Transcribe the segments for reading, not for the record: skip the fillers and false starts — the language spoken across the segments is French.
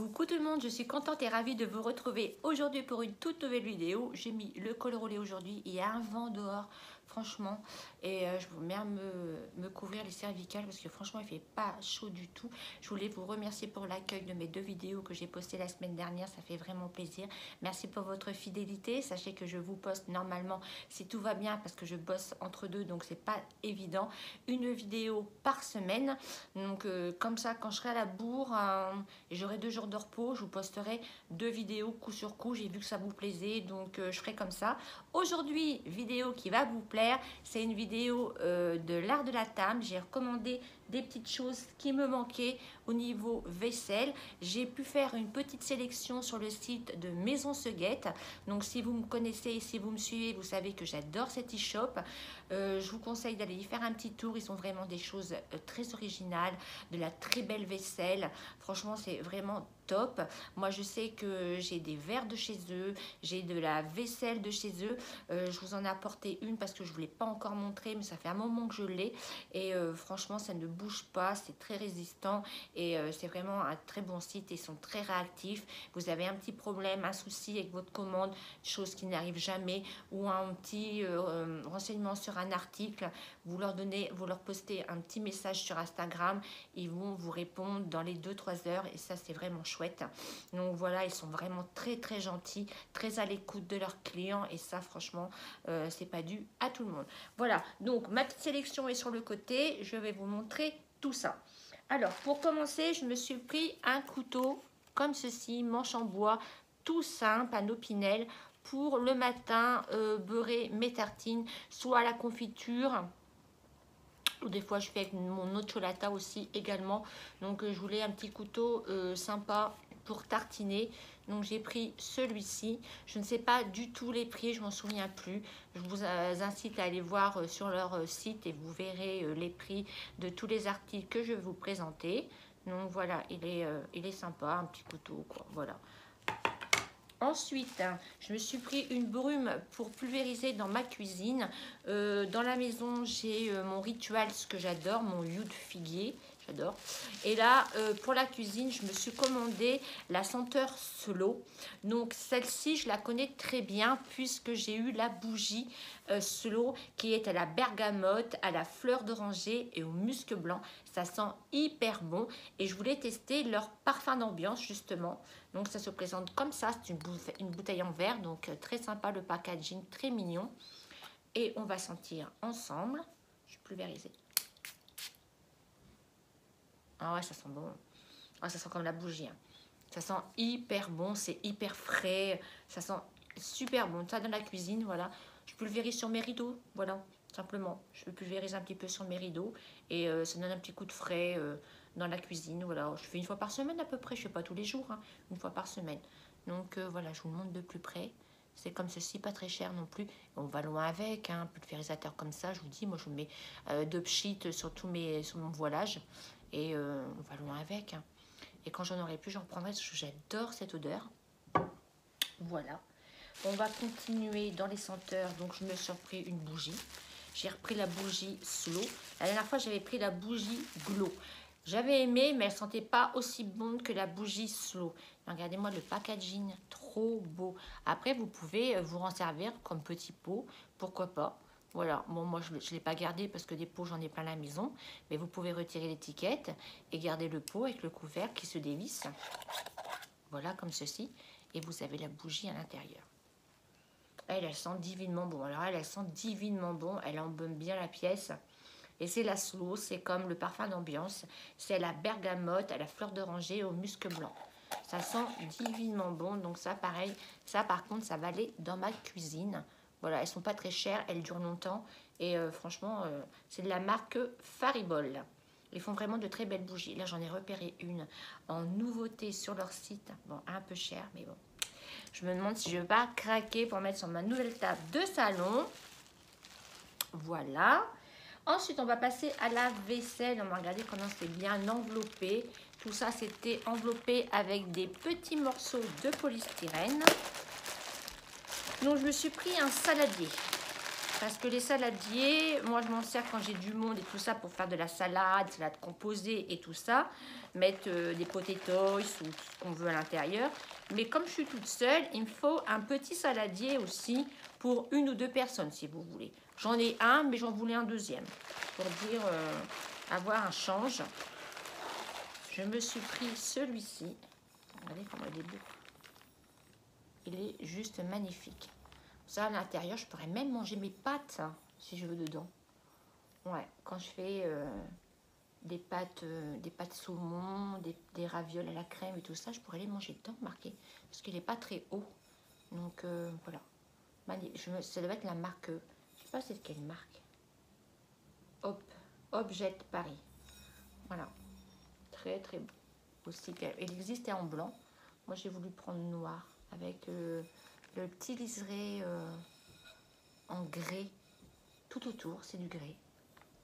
Coucou tout le monde, je suis contente et ravie de vous retrouver aujourd'hui pour une toute nouvelle vidéo. J'ai mis le col roulé aujourd'hui, il y a un vent dehors, franchement, et je vous mets à me couvrir les cervicales parce que franchement il fait pas chaud du tout. Je voulais vous remercier pour l'accueil de mes deux vidéos que j'ai postées la semaine dernière, ça fait vraiment plaisir. Merci pour votre fidélité, sachez que je vous poste normalement, si tout va bien, parce que je bosse entre deux, donc c'est pas évident, une vidéo par semaine. Donc comme ça, quand je serai à la bourre et j'aurai 2 jours de repos, je vous posterai 2 vidéos coup sur coup. J'ai vu que ça vous plaisait, donc je ferai comme ça. Aujourd'hui, vidéo qui va vous plaire, c'est une vidéo de l'art de la table. J'ai recommandé des petites choses qui me manquaient au niveau vaisselle. J'ai pu faire une petite sélection sur le site de Maison Seguette. Donc si vous me connaissez et si vous me suivez, vous savez que j'adore cet e-shop. Je vous conseille d'aller y faire un petit tour. Ils ont vraiment des choses très originales, de la très belle vaisselle. Franchement, c'est vraiment top. Moi, je sais que j'ai des verres de chez eux, j'ai de la vaisselle de chez eux. Je vous en ai apporté une parce que je ne vous l'ai pas encore montré, mais ça fait un moment que je l'ai. Et franchement, ça ne bouge pas, c'est très résistant et c'est vraiment un très bon site. Ils sont très réactifs. Vous avez un petit problème, un souci avec votre commande, chose qui n'arrive jamais, ou un petit renseignement sur un article, vous leur postez un petit message sur Instagram, ils vont vous répondre dans les 2-3 heures et ça c'est vraiment chouette. Donc voilà, ils sont vraiment très gentils, très à l'écoute de leurs clients et ça franchement c'est pas dû à tout le monde. Voilà, donc ma petite sélection est sur le côté, je vais vous montrer tout ça. Alors pour commencer, je me suis pris un couteau comme ceci, manche en bois, tout simple, un opinel, pour le matin beurrer mes tartines, soit à la confiture, ou des fois je fais avec mon eau de cholata aussi également. Donc je voulais un petit couteau sympa pour tartiner. Donc j'ai pris celui-ci. Je ne sais pas du tout les prix, je m'en souviens plus. Je vous incite à aller voir sur leur site et vous verrez les prix de tous les articles que je vais vous présenter. Donc voilà, il est sympa, un petit couteau quoi, voilà. Ensuite, je me suis pris une brume pour pulvériser dans ma cuisine. Dans la maison, j'ai mon rituel, ce que j'adore, mon oud figuier, j'adore. Et là, pour la cuisine, je me suis commandé la senteur Slow. Donc celle-ci, je la connais très bien puisque j'ai eu la bougie Slow qui est à la bergamote, à la fleur d'oranger et au musc blanc. Ça sent hyper bon et je voulais tester leur parfum d'ambiance justement. Donc ça se présente comme ça, c'est une bouteille en verre, donc très sympa, le packaging très mignon. Et on va sentir ensemble. Je vais pulvériser. Ah ouais, ça sent bon. Ah, ça sent comme la bougie. Hein. Ça sent hyper bon, c'est hyper frais. Ça sent super bon. Ça dans la cuisine, voilà. Je pulvérise sur mes rideaux, voilà, simplement. Je pulvérise un petit peu sur mes rideaux et ça donne un petit coup de frais dans la cuisine. Voilà, je fais une fois par semaine à peu près. Je ne fais pas tous les jours, hein, une fois par semaine. Donc voilà, je vous le montre de plus près. C'est comme ceci, pas très cher non plus. On va loin avec, hein, un pulvérisateur comme ça. Je vous dis, moi je mets 2 pchit sur mon voilage et on va loin avec. Hein. Et quand j'en aurai plus, j'en prendrai parce que j'adore cette odeur. Voilà. On va continuer dans les senteurs. Donc, je me suis repris une bougie. J'ai repris la bougie Slow. La dernière fois, j'avais pris la bougie Glow. J'avais aimé, mais elle ne sentait pas aussi bonne que la bougie Slow. Regardez-moi le packaging, trop beau. Après, vous pouvez vous en servir comme petit pot, pourquoi pas. Voilà, bon, moi je ne l'ai pas gardé parce que des pots, j'en ai plein à la maison. Mais vous pouvez retirer l'étiquette et garder le pot avec le couvercle qui se dévisse. Voilà, comme ceci. Et vous avez la bougie à l'intérieur. Elle sent divinement bon. Alors, elle sent divinement bon. Elle embaume bien la pièce. Et c'est la Slow, c'est comme le parfum d'ambiance. C'est la bergamote, à la fleur d'oranger, au musc blanc. Ça sent divinement bon. Donc ça, pareil. Ça, par contre, ça va aller dans ma cuisine. Voilà, elles sont pas très chères. Elles durent longtemps. Et franchement, c'est de la marque Faribol. Ils font vraiment de très belles bougies. Là, j'en ai repéré une en nouveauté sur leur site. Bon, un peu cher, mais bon. Je me demande si je vais pas craquer pour mettre sur ma nouvelle table de salon. Voilà. Ensuite, on va passer à la vaisselle. On va regarder comment c'est bien enveloppé. Tout ça, c'était enveloppé avec des petits morceaux de polystyrène. Donc, je me suis pris un saladier. Parce que les saladiers, moi je m'en sers quand j'ai du monde et tout ça pour faire de la salade composée et tout ça. Mettre des potatoes ou tout ce qu'on veut à l'intérieur. Mais comme je suis toute seule, il me faut un petit saladier aussi pour 1 ou 2 personnes si vous voulez. J'en ai un, mais j'en voulais un deuxième. Pour dire avoir un change. Je me suis pris celui-ci. Regardez comment il est beau. Il est juste magnifique. Ça, à l'intérieur, je pourrais même manger mes pâtes, hein, si je veux, dedans. Ouais, quand je fais des pâtes saumon, des ravioles à la crème et tout ça, je pourrais les manger dedans, marqué. Parce qu'il n'est pas très haut. Donc, voilà. Ça doit être la marque, je ne sais pas c'est de quelle marque. Objet Paris. Voilà. Très, très beau. Aussi, il existait en blanc. Moi, j'ai voulu prendre noir avec le petit liseré en grès tout autour, c'est du grès.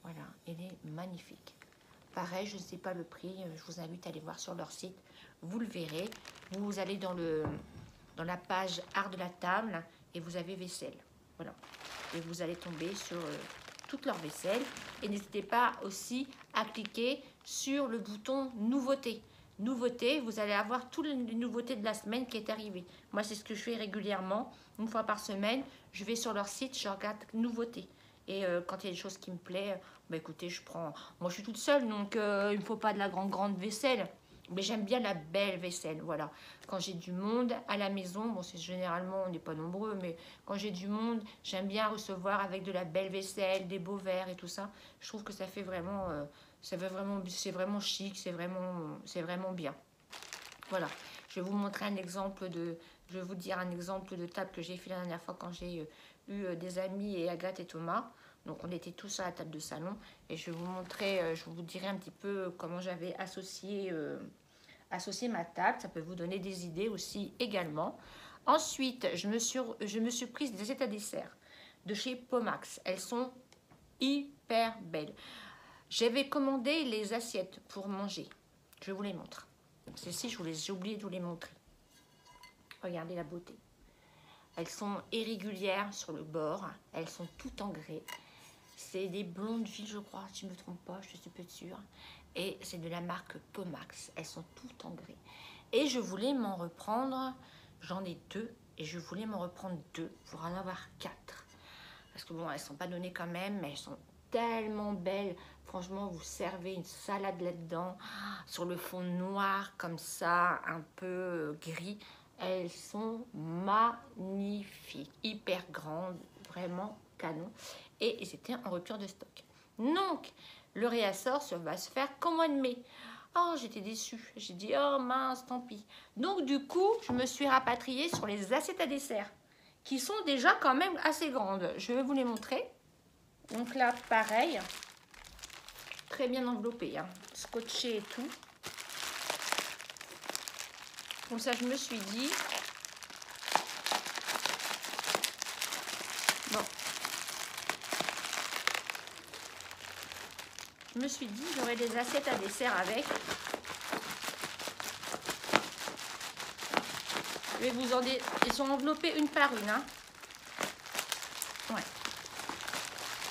Voilà, il est magnifique. Pareil, je ne sais pas le prix, je vous invite à aller voir sur leur site, vous le verrez. Vous allez dans la page art de la table et vous avez vaisselle. Voilà, et vous allez tomber sur toute leur vaisselle. Et n'hésitez pas aussi à cliquer sur le bouton nouveautés. Nouveautés, vous allez avoir toutes les nouveautés de la semaine qui est arrivée. Moi, c'est ce que je fais régulièrement. 1 fois par semaine, je vais sur leur site, je regarde nouveautés. Et quand il y a des choses qui me plaisent, bah écoutez, je prends... Moi, je suis toute seule, donc il ne me faut pas de la grande vaisselle. Mais j'aime bien la belle vaisselle, voilà. Quand j'ai du monde à la maison, bon, c'est généralement, on n'est pas nombreux, mais quand j'ai du monde, j'aime bien recevoir avec de la belle vaisselle, des beaux verres et tout ça. Je trouve que ça fait vraiment... c'est vraiment chic, c'est vraiment bien. Voilà, je vais vous montrer un exemple je vais vous dire un exemple de table que j'ai fait la dernière fois quand j'ai eu des amis et Agathe et Thomas. Donc on était tous à la table de salon et je vais vous montrer, je vous dirai un petit peu comment j'avais associé ma table. Ça peut vous donner des idées aussi également. Ensuite, je me suis prise des assiettes à dessert de chez Pomax. Elles sont hyper belles. J'avais commandé les assiettes pour manger. Je vous les montre. Celles-ci, j'ai oublié de vous les montrer. Regardez la beauté. Elles sont irrégulières sur le bord. Elles sont toutes en grès. C'est des blondes filles, je crois, si je ne me trompe pas, je suis peu sûre. Et c'est de la marque Pomax. Elles sont toutes en grès. Et je voulais m'en reprendre, j'en ai 2, et je voulais m'en reprendre 2 pour en avoir 4. Parce que bon, elles ne sont pas données quand même, mais elles sont tellement belles. Franchement, vous servez une salade là-dedans, sur le fond noir, comme ça, un peu gris. Elles sont magnifiques, hyper grandes, vraiment canon. Et c'était en rupture de stock. Donc, le réassort va se faire qu'au mois de mai. Oh, j'étais déçue. J'ai dit, oh mince, tant pis. Donc, du coup, je me suis rapatriée sur les assiettes à dessert, qui sont déjà quand même assez grandes. Je vais vous les montrer. Donc là, pareil, très bien enveloppé, hein, scotché et tout. Comme ça, je me suis dit, bon, je me suis dit, j'aurai des assiettes à dessert avec. Je vais vous en dire, ils sont enveloppés une par une, hein. Ouais.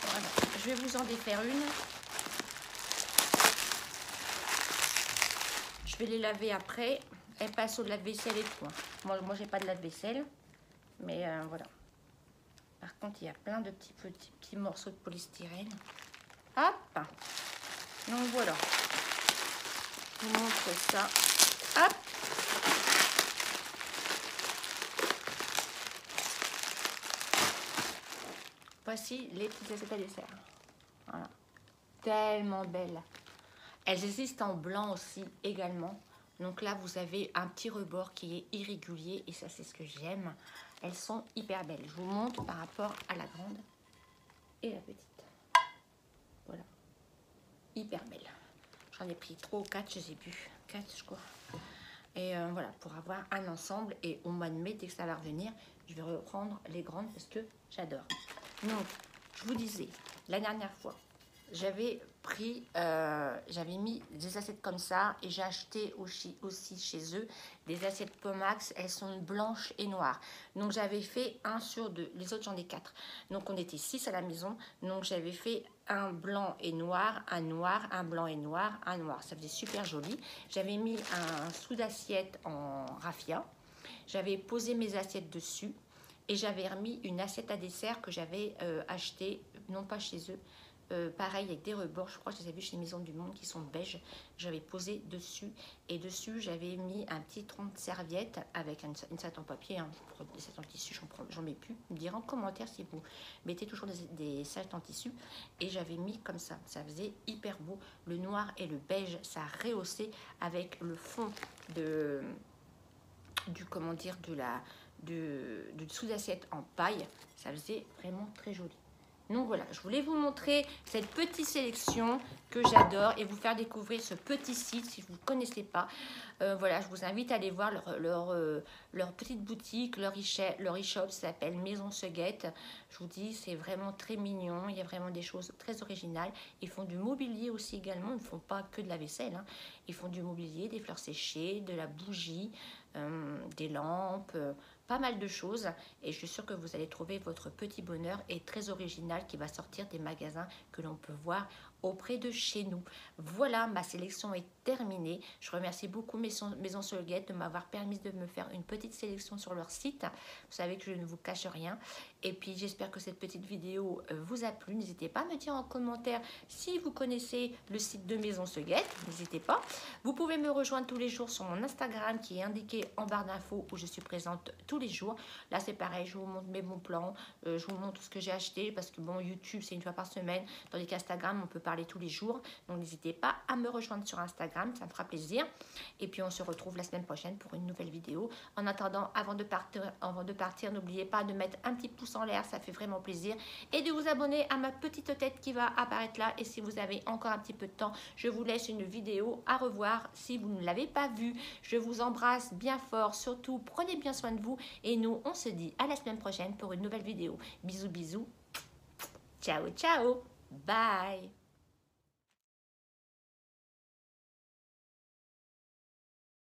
Voilà. Je vais vous en défaire une. Je vais les laver après. Elles passent au lave-vaisselle et tout. Moi j'ai pas de lave-vaisselle. Mais voilà. Par contre, il y a plein de petits morceaux de polystyrène. Hop. Donc voilà. Je vous montre ça. Hop. Voici les petites assiettes à dessert. Voilà. Tellement belles. Elles existent en blanc aussi également. Donc là, vous avez un petit rebord qui est irrégulier. Et ça, c'est ce que j'aime. Elles sont hyper belles. Je vous montre par rapport à la grande et la petite. Voilà. Hyper belle. J'en ai pris 3 ou 4, je sais plus. 4, je crois. Et voilà, pour avoir un ensemble. Et au mois de mai, dès que ça va revenir, je vais reprendre les grandes parce que j'adore. Donc, je vous disais, la dernière fois, j'avais pris, j'avais mis des assiettes comme ça et j'ai acheté aussi chez eux des assiettes Pomax. Elles sont blanches et noires. Donc j'avais fait 1 sur 2. Les autres, j'en ai 4. Donc on était 6 à la maison. Donc j'avais fait un blanc et noir, un noir, un blanc et noir, un noir. Ça faisait super joli. J'avais mis un sous d'assiette en raffia. J'avais posé mes assiettes dessus. Et j'avais remis une assiette à dessert que j'avais achetée, non pas chez eux, pareil avec des rebords, je crois que je les ai vus chez Maison du Monde qui sont beige. J'avais posé dessus et dessus j'avais mis un petit tronc de serviette avec une serviette en papier, hein. Des serviettes en tissu, j'en mets plus. Vous me direz en commentaire si vous mettez toujours des serviettes en tissu. Et j'avais mis comme ça faisait hyper beau. Le noir et le beige, ça rehaussait avec le fond du sous-assiette en paille. Ça faisait vraiment très joli. Donc voilà, je voulais vous montrer cette petite sélection que j'adore et vous faire découvrir ce petit site si vous ne connaissez pas. Voilà, je vous invite à aller voir leur petite boutique, leur e-shop, ça s'appelle Maison Seguette. Je vous dis, c'est vraiment très mignon, il y a vraiment des choses très originales. Ils font du mobilier aussi également, ils ne font pas que de la vaisselle, hein. Ils font du mobilier, des fleurs séchées, de la bougie, des lampes, pas mal de choses et je suis sûre que vous allez trouver votre petit bonheur et très original qui va sortir des magasins que l'on peut voir auprès de chez nous. Voilà, ma sélection est terminée. Je remercie beaucoup Maison Seguette de m'avoir permis de me faire une petite sélection sur leur site. Vous savez que je ne vous cache rien. Et puis j'espère que cette petite vidéo vous a plu. N'hésitez pas à me dire en commentaire si vous connaissez le site de Maison Seguette. N'hésitez pas. Vous pouvez me rejoindre tous les jours sur mon Instagram qui est indiqué en barre d'infos où je suis présente tous les jours. Là c'est pareil, je vous montre mes bons plans, je vous montre ce que j'ai acheté parce que bon, YouTube c'est une fois par semaine, tandis qu'Instagram on peut parler tous les jours. Donc n'hésitez pas à me rejoindre sur Instagram, ça me fera plaisir. Et puis on se retrouve la semaine prochaine pour une nouvelle vidéo. En attendant, avant de partir, n'oubliez pas de mettre un petit pouce en l'air, ça fait vraiment plaisir. Et de vous abonner à ma petite tête qui va apparaître là. Et si vous avez encore un petit peu de temps, je vous laisse une vidéo à revoir si vous ne l'avez pas vue. Je vous embrasse bien fort, surtout prenez bien soin de vous. Et nous, on se dit à la semaine prochaine pour une nouvelle vidéo. Bisous, bisous. Ciao, ciao. Bye.